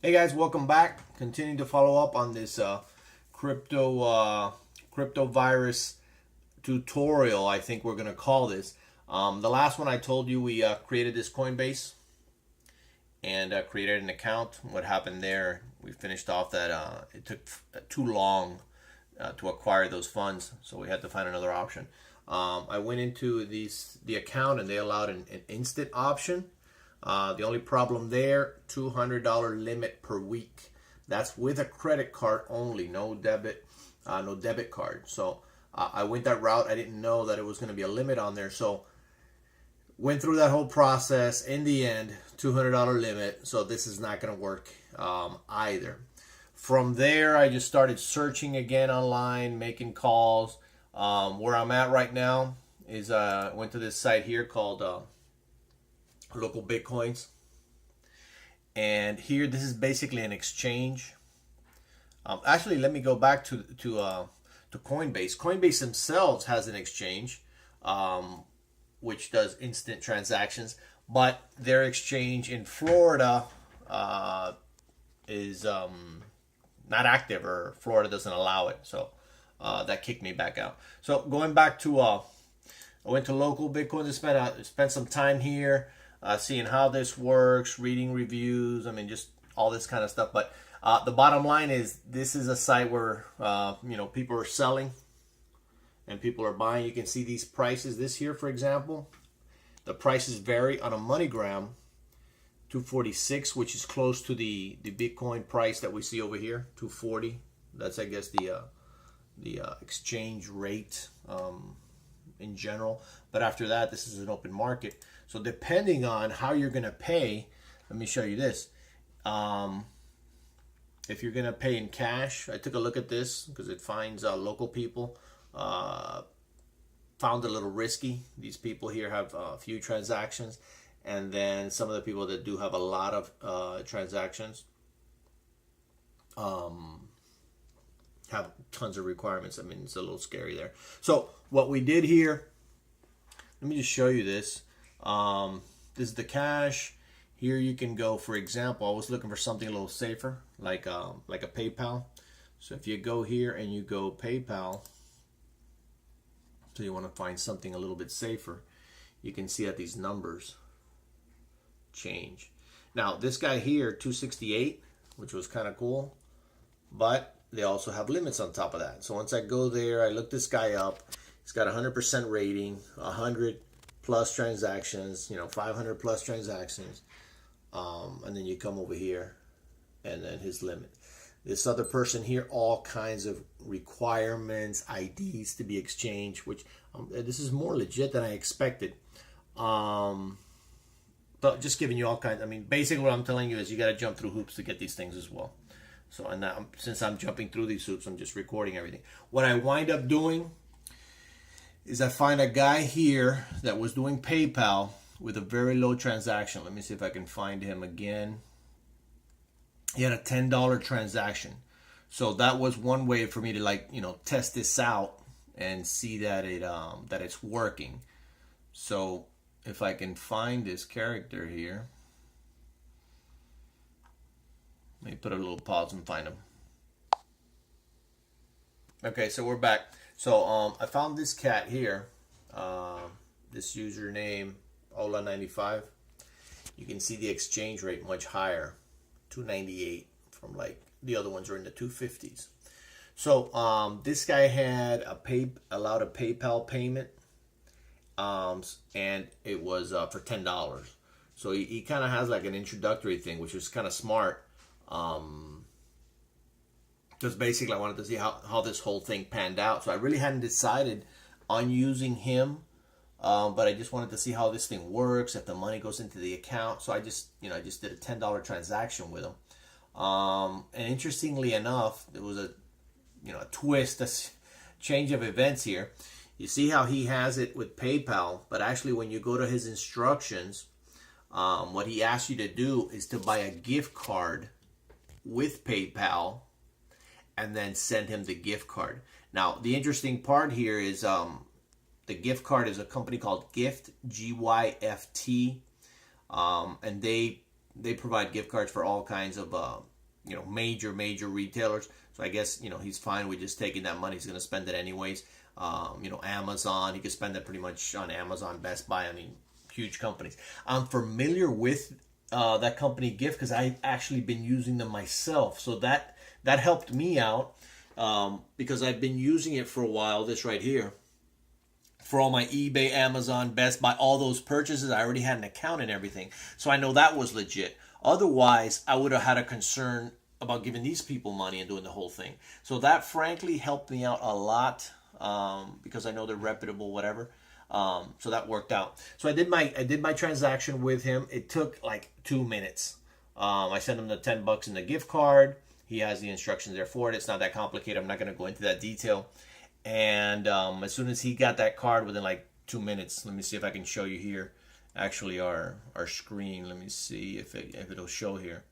Hey guys, welcome back. Continue to follow up on this crypto virus tutorial. I think we're gonna call this. The last one I told you we created this Coinbase and created an account. What happened there? We finished off that it took too long to acquire those funds, so we had to find another option. I went into the account and they allowed an instant option. The only problem there, $200 limit per week. That's with a credit card only, no debit card. So I went that route. I didn't know that it was going to be a limit on there. So went through that whole process. In the end, $200 limit. So this is not going to work either. From there, I just started searching again online, making calls. Where I'm at right now is I went to this site here called Local Bitcoins, and here this is basically an exchange. Actually, let me go back to Coinbase. Coinbase themselves has an exchange, which does instant transactions, but their exchange in Florida is not active, or Florida doesn't allow it. So that kicked me back out. So going back to I went to Local Bitcoins and spent some time here. Seeing how this works, reading reviews, I mean, just all this kind of stuff. But the bottom line is, this is a site where people are selling and people are buying. You can see these prices. This here, for example, the prices vary on a MoneyGram, 246, which is close to the Bitcoin price that we see over here, 240. That's, I guess, the exchange rate in general. But after that, this is an open market. So depending on how you're going to pay, let me show you this. If you're going to pay in cash, I took a look at this because it finds local people. Found it a little risky. These people here have a few transactions, and then some of the people that do have a lot of transactions have tons of requirements. I mean, it's a little scary there. So what we did here, let me just show you this. This is the cash. Here you can go, for example, I was looking for something a little safer, like a PayPal. So if you go here and you go PayPal, so you want to find something a little bit safer, you can see that these numbers change. Now this guy here, 268, which was kind of cool, but they also have limits on top of that. So once I go there, I look this guy up. He's got 100% rating, 100 plus transactions, 500 plus transactions, and then you come over here and then his limit. This other person here, all kinds of requirements, IDs to be exchanged, which this is more legit than I expected. But just giving you all kinds. I mean, basically what I'm telling you is you got to jump through hoops to get these things as well. So, and now, since I'm jumping through these hoops, I'm just recording everything. What I wind up doing is I find a guy here that was doing PayPal with a very low transaction. Let me see if I can find him again. He had a $10 transaction. So that was one way for me to test this out and see that it's working. So if I can find this character here, let me put a little pause and find him. Okay, so we're back. So I found this cat here, this username, Ola95. You can see the exchange rate much higher, 298, from like the other ones are in the 250s. So this guy had allowed a PayPal payment, and it was for $10. So he kind of has like an introductory thing, which is kind of smart. Because basically I wanted to see how this whole thing panned out. So I really hadn't decided on using him, but I just wanted to see how this thing works, if the money goes into the account. So I just did a $10 transaction with him. And interestingly enough, there was a twist, a change of events here. You see how he has it with PayPal, but actually when you go to his instructions, what he asks you to do is to buy a gift card with PayPal and then send him the gift card. Now, the interesting part here is the gift card is a company called Gift, G-Y-F-T, and they provide gift cards for all kinds of major retailers. So I guess he's fine with just taking that money. He's going to spend it anyways. Amazon, he could spend that pretty much on Amazon, Best Buy. I mean, huge companies. I'm familiar with that company Gift because I've actually been using them myself. So that helped me out because I've been using it for a while. This right here, for all my eBay, Amazon, Best Buy, all those purchases, I already had an account and everything. So I know that was legit. Otherwise, I would have had a concern about giving these people money and doing the whole thing. So that frankly helped me out a lot because I know they're reputable, whatever. So that worked out. So I did my transaction with him. It took like 2 minutes. I sent him the $10 in the gift card. He has the instructions there for it. It's not that complicated. I'm not going to go into that detail. And as soon as he got that card, within like 2 minutes, let me see if I can show you here. Actually, our screen. Let me see if it'll show here.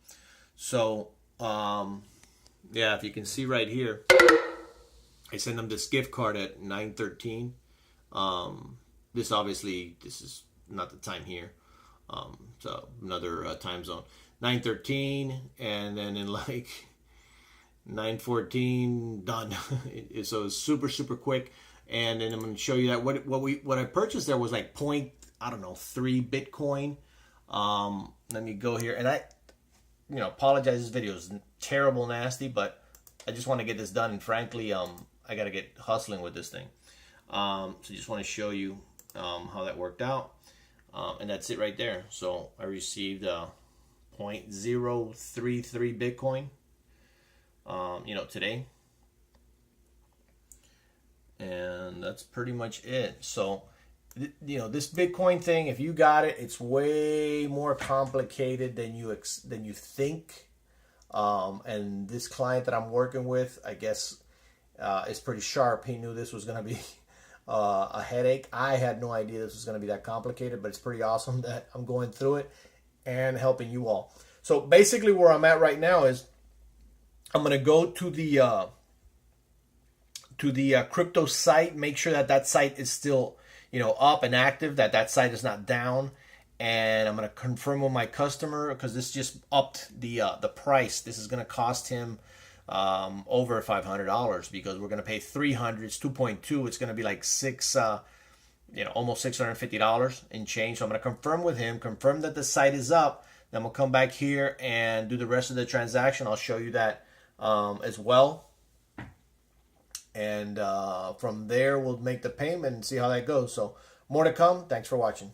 So yeah, if you can see right here, I sent him this gift card at 9:13. This is not the time here. So another time zone. 9:13, and then in like 9:14, done. So it's super quick. And then I'm going to show you that what I purchased there was like 3 Bitcoin. Let me go here, and I apologize. This video is terrible, nasty, but I just want to get this done. And frankly, I got to get hustling with this thing. So just want to show you how that worked out. And that's it right there. So I received 0.033 Bitcoin, today. And that's pretty much it. So, this Bitcoin thing, if you got it, it's way more complicated than you think. And this client that I'm working with, I guess, is pretty sharp. He knew this was going to be a headache. I had no idea this was going to be that complicated, but it's pretty awesome that I'm going through it and helping you all. So basically where I'm at right now is I'm going to go to the crypto site, make sure that site is still up and active, that site is not down, and I'm going to confirm with my customer because this just upped the price. This is going to cost him over $500 because we're going to pay $300. It's 2.2. It's going to be like almost $650 in change. So I'm going to confirm with him, confirm that the site is up. Then we'll come back here and do the rest of the transaction. I'll show you that as well. And from there, we'll make the payment and see how that goes. So more to come. Thanks for watching.